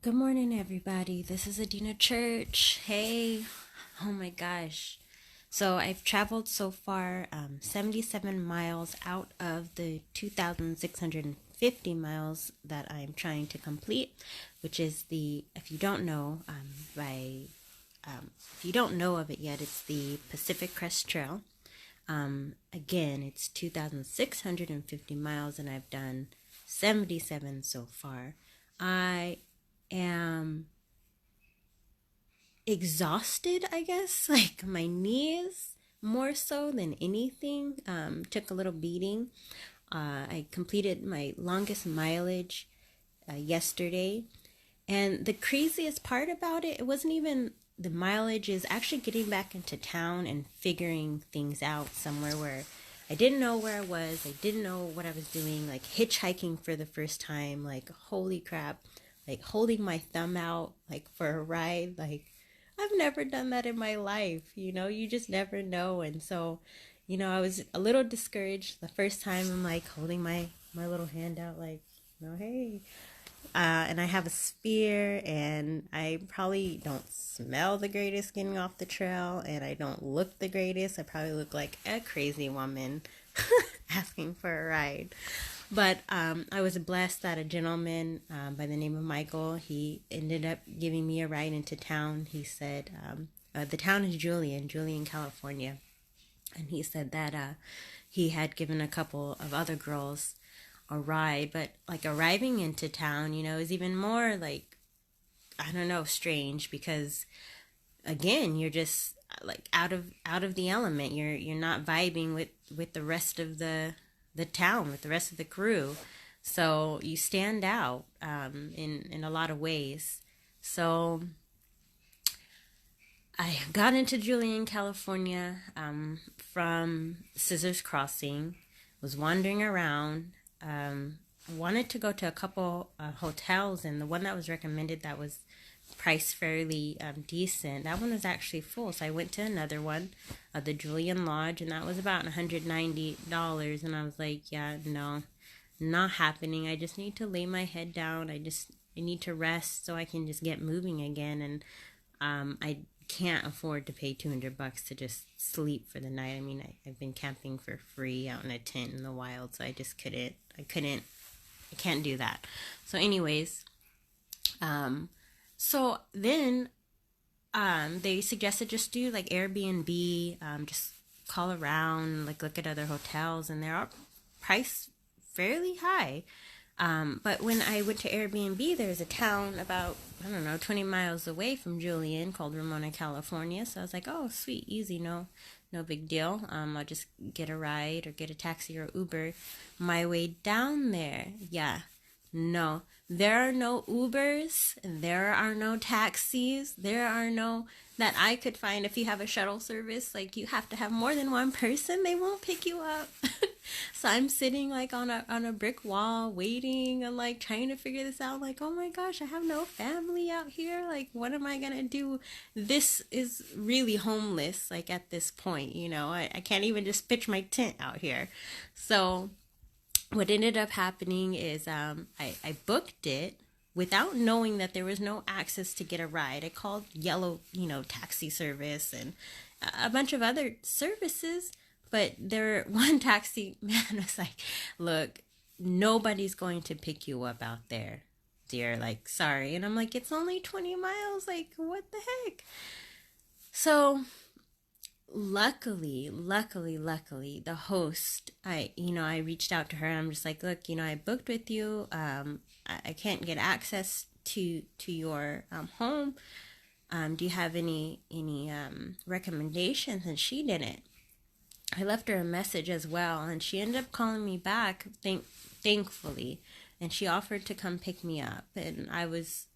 Good morning, everybody. This is Adina Church. Hey, oh my gosh. So I've traveled so far 77 miles out of the 2,650 miles that I'm trying to complete, which is if you don't know, if you don't know of it yet, it's the Pacific Crest Trail. Again, it's 2,650 miles, and I've done 77 so far. I am exhausted, I guess. Like my knees more so than anything. Took a little beating. I completed my longest mileage yesterday. And the craziest part about it wasn't even the mileage, is actually getting back into town and figuring things out somewhere where I didn't know where I was. I didn't know what I was doing, like hitchhiking for the first time, like holy crap, like holding my thumb out like for a ride. Like I've never done that in my life, you just never know. And so, I was a little discouraged the first time. I'm like holding my little hand out like, hey, and I have a spear, and I probably don't smell the greatest getting off the trail, and I don't look the greatest. I probably look like a crazy woman asking for a ride. But I was blessed that a gentleman by the name of Michael, he ended up giving me a ride into town. He said, the town is Julian, California. And he said that he had given a couple of other girls a ride, but like arriving into town, is even more like, I don't know, strange, because again, you're just like out of the element. You're not vibing with the rest of the town, with the rest of the crew. So you stand out in a lot of ways. So I got into Julian, California from Scissors Crossing, was wandering around, wanted to go to a couple hotels, and the one that was recommended that was priced fairly decent, that one was actually full. So I went to another one, the Julian Lodge, and that was about $190. And I was like, yeah, no, not happening. I just need to lay my head down. I need to rest so I can just get moving again. And I can't afford to pay $200 to just sleep for the night. I mean, I've been camping for free out in a tent in the wild, so I just I can't do that. So anyways, so then they suggested just do like Airbnb, just call around, like look at other hotels, and they're priced fairly high. But when I went to Airbnb, there's a town about, I don't know, 20 miles away from Julian called Ramona, California. So I was like, oh, sweet, easy, no big deal. I'll just get a ride or get a taxi or Uber my way down there. Yeah, no, there are no Ubers, there are no taxis, there are no that I could find. If you have a shuttle service, like you have to have more than one person, they won't pick you up. So I'm sitting like on a brick wall waiting and like trying to figure this out. Like, oh my gosh, I have no family out here. Like, what am I gonna do? This is really homeless, like at this point, I can't even just pitch my tent out here. So what ended up happening is I booked it without knowing that there was no access to get a ride. I called Yellow, taxi service, and a bunch of other services, but there one taxi man was like, "Look, nobody's going to pick you up out there, dear. Like, sorry." And I'm like, "It's only 20 miles. Like, what the heck?" So luckily, the host, I reached out to her, and I'm just like, look, I booked with you. I can't get access to your home. Do you have any recommendations? And she didn't. I left her a message as well, and she ended up calling me back, thankfully, and she offered to come pick me up, and I was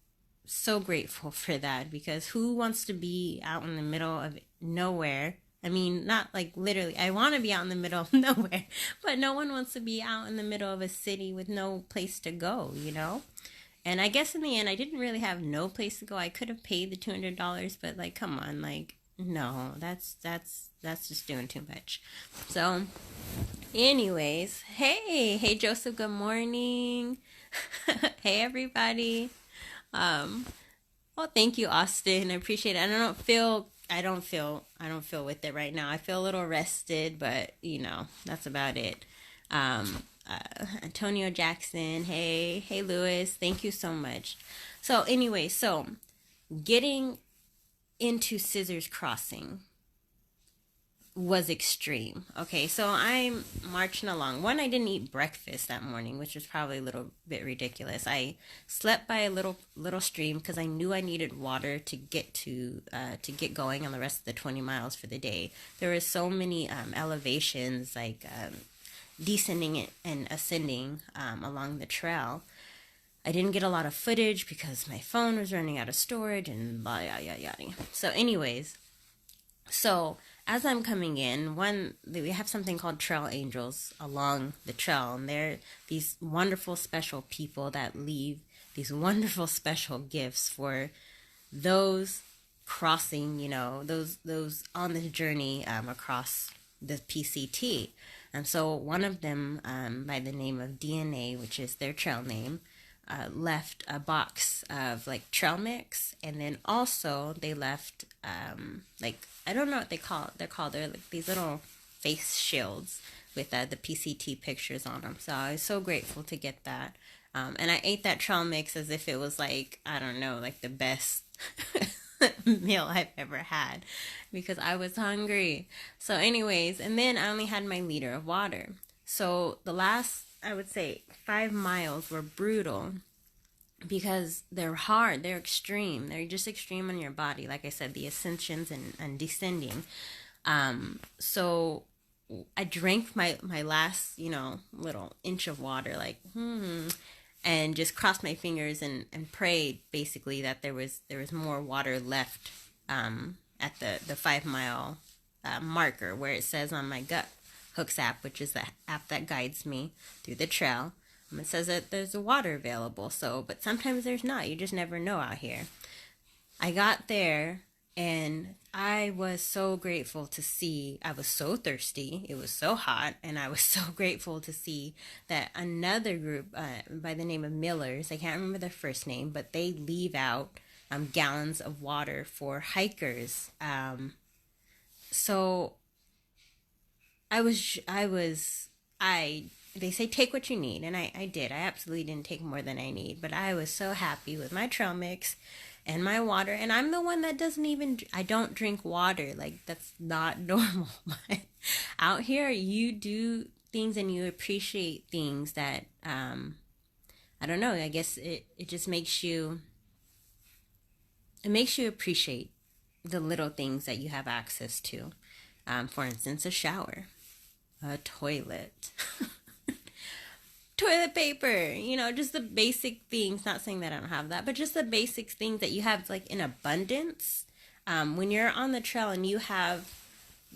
so grateful for that, because who wants to be out in the middle of nowhere? I mean, not like literally, I want to be out in the middle of nowhere, but no one wants to be out in the middle of a city with no place to go? And I guess in the end, I didn't really have no place to go. I could have paid the $200, but like, come on, like, no, that's just doing too much. So, anyways, hey Joseph, good morning. Hey everybody. um, well, thank you, Austin. I appreciate it. I don't feel with it right now. I feel a little rested, but that's about it. Antonio Jackson, hey, Lewis, thank you so much. So anyway, so getting into Scissors Crossing was extreme. Okay, so I'm marching along. One, I didn't eat breakfast that morning, which was probably a little bit ridiculous. I slept by a little stream because I knew I needed water to get going on the rest of the 20 miles for the day. There were so many elevations, like descending and ascending along the trail. I didn't get a lot of footage because my phone was running out of storage and blah yada yada yada. So, anyways, so as I'm coming in, we have something called trail angels along the trail, and they're these wonderful special people that leave these wonderful special gifts for those crossing, those on this journey across the PCT. And so one of them, by the name of DNA, which is their trail name, left a box of like trail mix, and then also they left like, I don't know what they're like these little face shields with the PCT pictures on them. So I was so grateful to get that, and I ate that trail mix as if it was like, I don't know, like the best meal I've ever had, because I was hungry. So anyways, and then I only had my liter of water. So the last, I would say, 5 miles were brutal because they're hard, they're extreme, they're just extreme on your body. Like I said, the ascensions and descending. So I drank my last, little inch of water, like, and just crossed my fingers and prayed basically that there was more water left at the 5 mile marker where it says on my Gut Hooks app, which is the app that guides me through the trail. It says that there's water available. So, but sometimes there's not. You just never know out here. I got there and I was so grateful to see. I was so thirsty. It was so hot, and I was so grateful to see that another group by the name of Millers, I can't remember their first name, but they leave out gallons of water for hikers. So they say take what you need, and I did. I absolutely didn't take more than I need, but I was so happy with my trail mix and my water. And I'm the one that I don't drink water. Like, that's not normal. But out here, you do things and you appreciate things that, I don't know, I guess it just makes you appreciate the little things that you have access to. For instance, a shower, a toilet, toilet paper, just the basic things. Not saying that I don't have that, but just the basic things that you have like in abundance. When you're on the trail and you have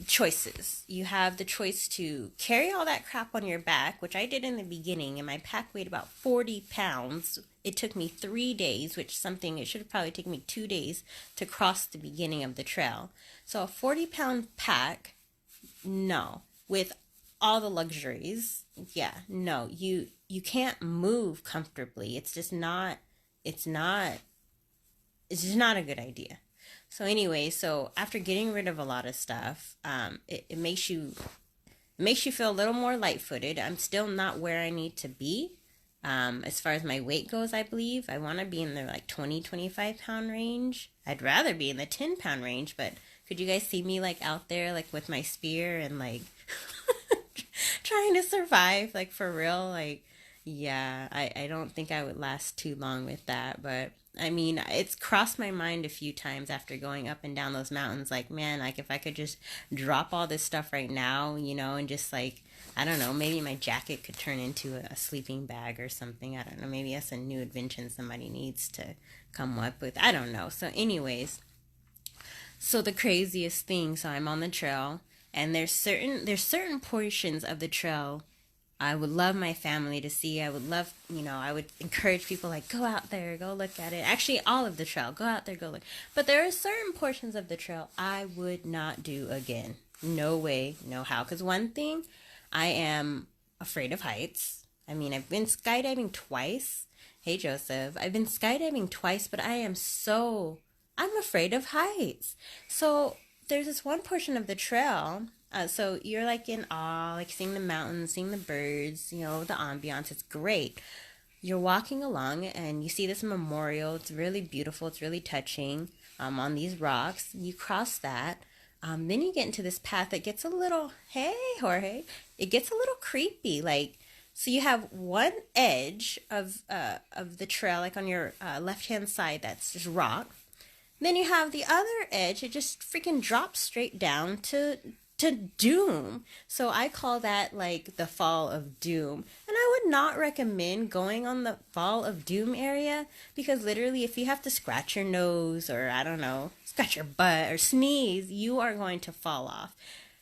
choices, you have the choice to carry all that crap on your back, which I did in the beginning, and my pack weighed about 40 pounds. It took me 3 days, it should have probably taken me 2 days to cross the beginning of the trail. So a 40-pound pack, no. With all the luxuries, yeah, no. You can't move comfortably. It's just not a good idea. So anyway, so after getting rid of a lot of stuff, it makes you feel a little more light-footed. I'm still not where I need to be. As far as my weight goes, I believe I want to be in the like 25 pound range. I'd rather be in the 10-pound range, but could you guys see me like out there like with my spear and like trying to survive, like for real? Like, yeah, I don't think I would last too long with that. But I mean, it's crossed my mind a few times after going up and down those mountains, like, man, like if I could just drop all this stuff right now, and just like, I don't know, maybe my jacket could turn into a sleeping bag or something. I don't know, maybe that's a new invention somebody needs to come up with. I don't know. So anyways, so the craziest thing, so I'm on the trail, and there's certain portions of the trail I would love my family to see. I would love, I would encourage people like, go out there, go look at it. Actually, all of the trail, go out there, go look. But there are certain portions of the trail I would not do again. No way, no how. Because one thing, I am afraid of heights. I mean, I've been skydiving twice, Hey Joseph, I've been skydiving twice, but I'm afraid of heights. So there's this one portion of the trail. So you're like in awe, like seeing the mountains, seeing the birds, the ambiance. It's great. You're walking along and you see this memorial. It's really beautiful. It's really touching. On these rocks, you cross that. Then you get into this path that gets a little, hey Jorge, it gets a little creepy. So you have one edge of the trail, like on your left hand side, that's just rock. Then you have the other edge. It just freaking drops straight down to doom. So I call that like the fall of doom. And I would not recommend going on the fall of doom area because literally if you have to scratch your nose or I don't know, scratch your butt or sneeze, you are going to fall off.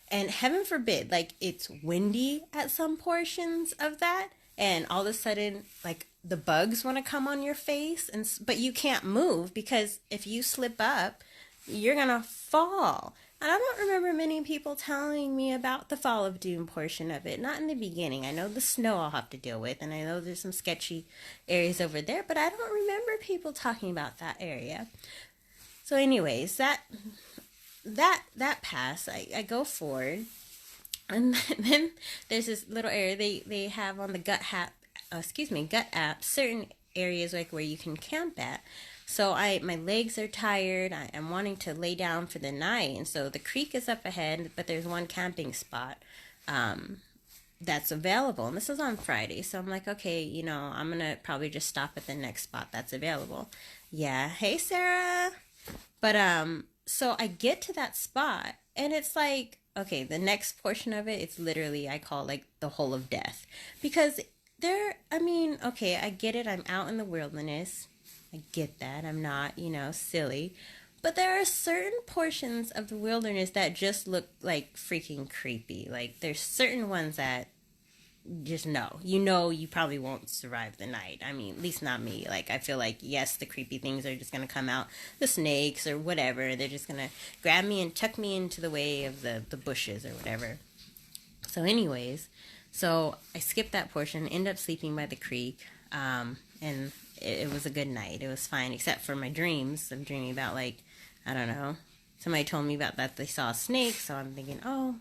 And heaven forbid, like it's windy at some portions of that and all of a sudden like the bugs want to come on your face but you can't move because if you slip up, you're going to fall. And I don't remember many people telling me about the Fall of Doom portion of it. Not in the beginning. I know the snow I'll have to deal with, and I know there's some sketchy areas over there, but I don't remember people talking about that area. So anyways, that pass, I go forward, and then there's this little area they have on the gut app, certain areas like where you can camp at. So my legs are tired. I'm wanting to lay down for the night. And so the creek is up ahead, but there's one camping spot that's available. And this is on Friday. So I'm like, okay, I'm going to probably just stop at the next spot that's available. Yeah. Hey, Sarah. But so I get to that spot and it's like, okay, the next portion of it, it's literally, I call it like the hole of death. Because okay, I get it. I'm out in the wilderness. I get that. I'm not, silly. But there are certain portions of the wilderness that just look like freaking creepy. Like, there's certain ones that just know. You probably won't survive the night. I mean, at least not me. Like, I feel like, yes, the creepy things are just going to come out. The snakes or whatever. They're just going to grab me and tuck me into the way of the bushes or whatever. So anyways, I skipped that portion, end up sleeping by the creek. And it was a good night. It was fine, except for my dreams. I'm dreaming about, like, I don't know. Somebody told me about that they saw a snake, so I'm thinking, oh,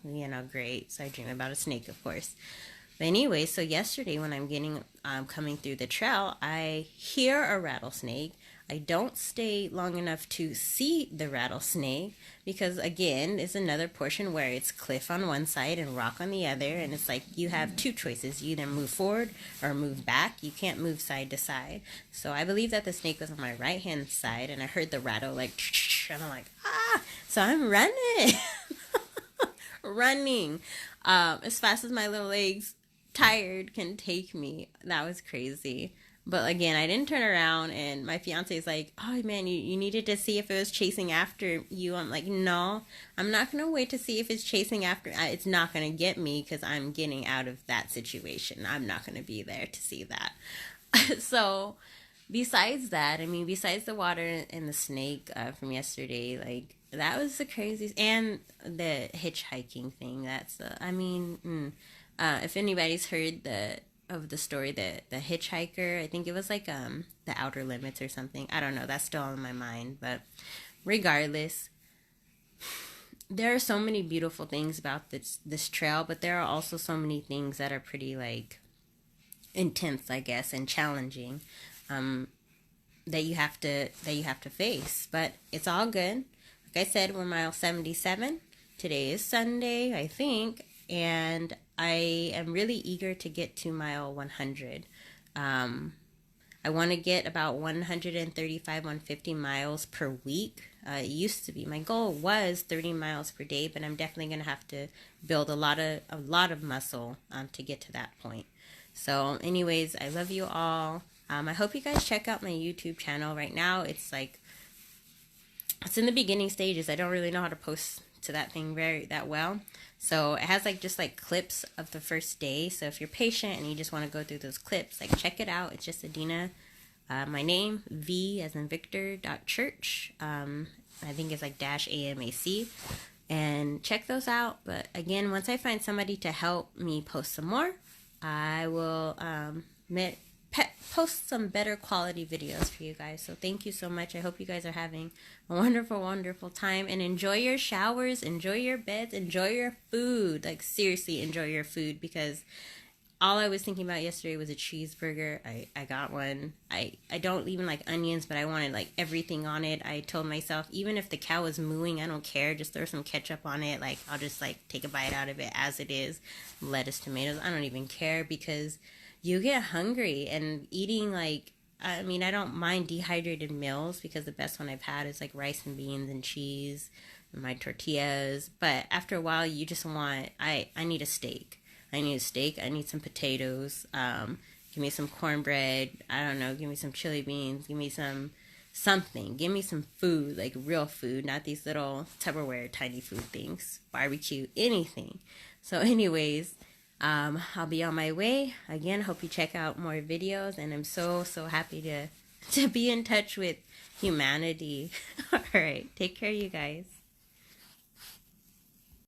great. So I dream about a snake, of course. But anyway, so yesterday when I'm coming through the trail, I hear a rattlesnake. I don't stay long enough to see the rattlesnake because, again, it's another portion where it's cliff on one side and rock on the other. And it's like you have two choices. You either move forward or move back. You can't move side to side. So I believe that the snake was on my right-hand side, and I heard the rattle like, and I'm like, ah! So I'm running. running as fast as my little legs tired can take me. That was crazy. But again, I didn't turn around, and my fiance is like, oh man, you needed to see if it was chasing after you. I'm like, no, I'm not going to wait to see if it's chasing after. It's not going to get me because I'm getting out of that situation. I'm not going to be there to see that. So besides that, besides the water and the snake from yesterday, like that was the craziest. And the hitchhiking thing, that's, if anybody's heard of the story, the hitchhiker, I think it was like the Outer Limits or something. I don't know, that's still on my mind. But regardless, there are so many beautiful things about this trail, but there are also so many things that are pretty like intense, I guess, and challenging that you have to face. But it's all good. Like I said, we're mile 77. Today is Sunday, I think, and I am really eager to get to mile 100. I want to get about 135, 150 miles per week. It used to be. My goal was 30 miles per day, but I'm definitely going to have to build a lot of muscle to get to that point. So anyways, I love you all. I hope you guys check out my YouTube channel. Right now, it's in the beginning stages. I don't really know how to post to that thing that well. So it has just clips of the first day. So if you're patient and you just want to go through those clips, check it out. It's just Adina, my name, V as in Victor, .church. I think it's -AMAC. And check those out. But again, once I find somebody to help me post some more, I will post some better quality videos for you guys. So thank you so much. I hope you guys are having a wonderful, wonderful time, and enjoy your showers, enjoy your beds, enjoy your food. Like, seriously, enjoy your food, because all I was thinking about yesterday was a cheeseburger. I got one. I don't even like onions, but I wanted like everything on it. I told myself, even if the cow is mooing, I don't care. Just throw some ketchup on it. Like, I'll just like take a bite out of it as it is. Lettuce, tomatoes, I don't even care, because you get hungry. And eating, like, I mean, I don't mind dehydrated meals, because the best one I've had is like rice and beans and cheese and my tortillas. But after a while, you just want, I need a steak. I need a steak. I need some potatoes. Give me some cornbread. I don't know. Give me some chili beans. Give me something. Give me some food, like real food, not these little Tupperware tiny food things. Barbecue, anything. So anyways, I'll be on my way. Again, hope you check out more videos, and I'm so happy to be in touch with humanity. All right. Take care, you guys.